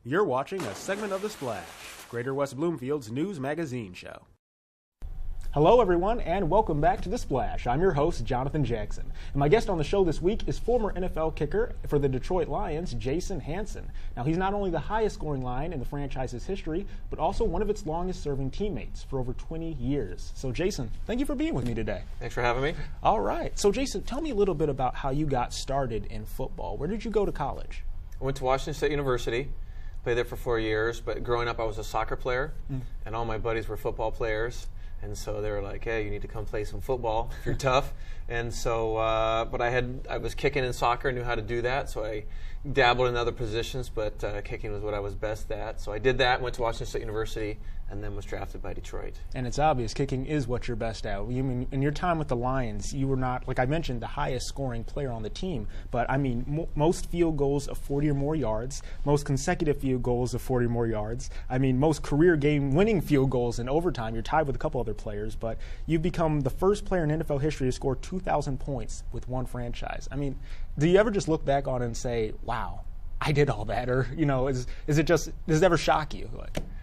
You're watching a segment of The Splash, Greater West Bloomfield's news magazine show. Hello, everyone, and welcome back to The Splash. I'm your host, Jonathan Jackson. And my guest on the show this week is former NFL kicker for the Detroit Lions, Jason Hanson. Now, he's not only the highest-scoring Lion in the franchise's history, but also one of its longest-serving teammates for over 20 years. So, Jason, thank you for being with me today. Thanks for having me. All right. So, Jason, tell me a little bit about how you got started in football. Where did you go to college? I went to Washington State University. Played there for 4 years, but growing up I was a soccer player, and all my buddies were football players. And so they were like, hey, you need to come play some football if you're tough. And so, but I was kicking in soccer, knew how to do that, so I dabbled in other positions, but kicking was what I was best at. So I did that, went to Washington State University, and then was drafted by Detroit. And it's obvious kicking is what you're best at. You mean in your time with the Lions, you were not, like I mentioned, the highest scoring player on the team. But I mean, most field goals of 40 or more yards, most consecutive field goals of 40 or more yards. I mean, most career game winning field goals in overtime. You're tied with a couple other players, but you've become the first player in NFL history to score 2,000 points with one franchise. I mean, do you ever just look back on it and say, wow, I did all that? Or, you know, is it just, does it ever shock you?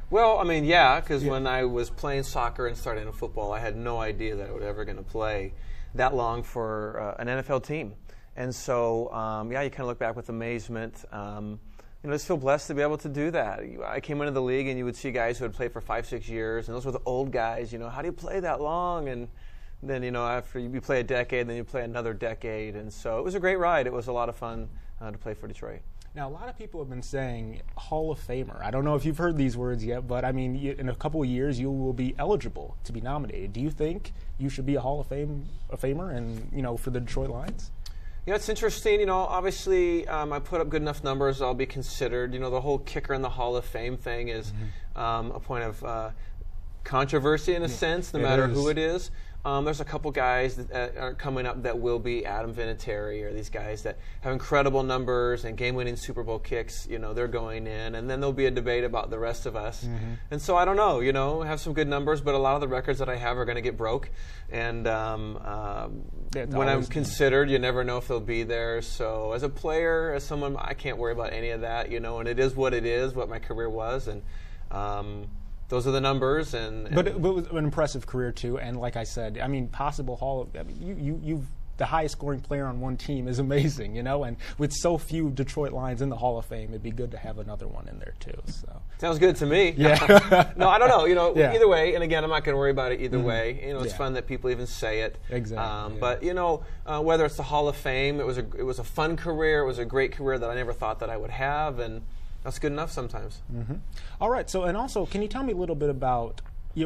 Well, I mean, yeah, because when I was playing soccer and starting in football, I had no idea that I was ever going to play that long for an NFL team. And so, yeah, you kind of look back with amazement. You know, I just feel blessed to be able to do that. I came into the league, and you would see guys who had played for 5-6 years, and those were the old guys. You know, how do you play that long? And then, you know, after you play a decade, then you play another decade. And so it was a great ride. It was a lot of fun to play for Detroit. Now, a lot of people have been saying Hall of Famer. I don't know if you've heard these words yet, but I mean, in a couple of years, you will be eligible to be nominated. Do you think you should be a Hall of Famer, and you know, for the Detroit Lions? Yeah, it's interesting. You know, obviously, I put up good enough numbers, I'll be considered. You know, the whole kicker in the Hall of Fame thing is a point of controversy in a sense, no matter who it is. There's a couple guys that are coming up that will be Adam Vinatieri, or these guys that have incredible numbers and game-winning Super Bowl kicks. You know, they're going in, and then there'll be a debate about the rest of us. And so I don't know. You know, I have some good numbers, but a lot of the records that I have are going to get broke. And when I'm considered, you never know if they'll be there. So as a player, as someone, I can't worry about any of that. You know, and it is what it is, what my career was, and. Those are the numbers, but it was an impressive career too. And like I said, I mean, possible Hall of. I mean, you've the highest scoring player on one team is amazing, you know. And with so few Detroit Lions in the Hall of Fame, it'd be good to have another one in there too. So sounds good to me. Yeah. No, I don't know. You know, either way. And again, I'm not going to worry about it either way. You know, it's fun that people even say it. Exactly. But you know, whether it's the Hall of Fame, it was a fun career. It was a great career that I never thought that I would have, and. That's good enough sometimes. All right. So, and also, can you tell me a little bit about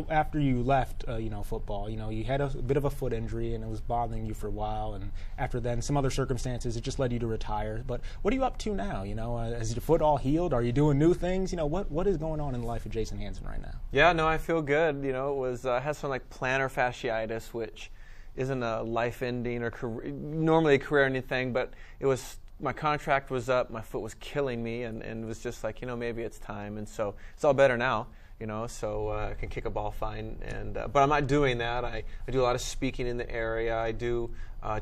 after you left, you know, football? You know, you had a bit of a foot injury, and it was bothering you for a while. And after then, some other circumstances, it just led you to retire. But what are you up to now? You know, is your foot all healed? Are you doing new things? You know, what is going on in the life of Jason Hanson right now? Yeah. No, I feel good. You know, it was has some like plantar fasciitis, which isn't a life-ending or normally a career-ending thing, but it was. My contract was up, my foot was killing me, and it was just like, you know, maybe it's time. And so it's all better now, you know, so I can kick a ball fine. And but I'm not doing that. I do a lot of speaking in the area. I do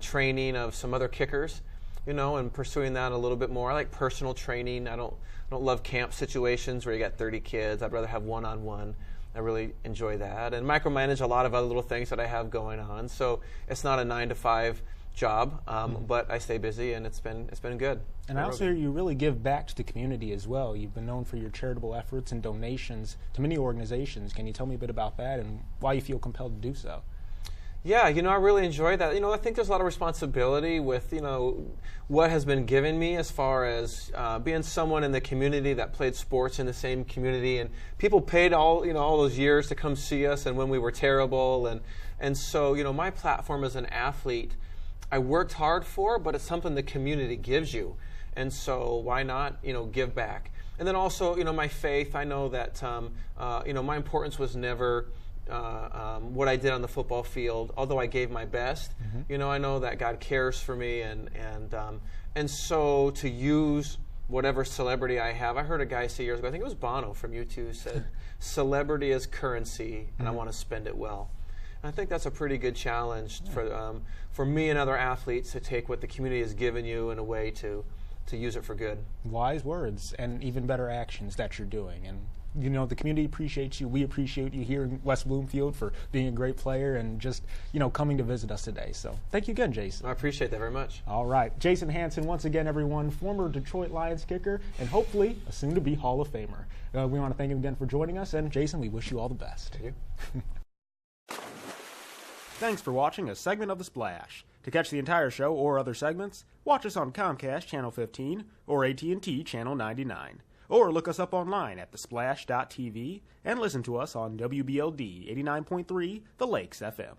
training of some other kickers, you know, and pursuing that a little bit more. I like personal training. I don't love camp situations where you got 30 kids. I'd rather have one-on-one. I really enjoy that. And micromanage a lot of other little things that I have going on. So it's not a 9-to-5 job, but I stay busy, and it's been good. And I also hear you really give back to the community as well. You've been known for your charitable efforts and donations to many organizations. Can you tell me a bit about that and why you feel compelled to do so? Yeah, you know, I really enjoy that. You know, I think there's a lot of responsibility with, you know, what has been given me as far as being someone in the community that played sports in the same community, and people paid all those years to come see us, and when we were terrible, and so, you know, my platform as an athlete, I worked hard for, but it's something the community gives you. And so why not, you know, give back? And then also, you know, my faith, I know that, you know, my importance was never what I did on the football field, although I gave my best. You know, I know that God cares for me, and so to use whatever celebrity I have. I heard a guy say years ago, I think it was Bono from U2, said, celebrity is currency, and I want to spend it well. And I think that's a pretty good challenge for me and other athletes to take what the community has given you in a way to to use it for good. Wise words and even better actions that you're doing. And you know, the community appreciates you. We appreciate you here in West Bloomfield for being a great player and just, you know, coming to visit us today. So thank you again, Jason. I appreciate that very much. All right. Jason Hanson, once again, everyone, former Detroit Lions kicker and hopefully a soon-to-be Hall of Famer. We want to thank him again for joining us. And, Jason, we wish you all the best. Thank you. Thanks for watching a segment of The Splash. To catch the entire show or other segments, watch us on Comcast Channel 15 or AT&T Channel 99. Or look us up online at thesplash.tv and listen to us on WBLD 89.3 The Lakes FM.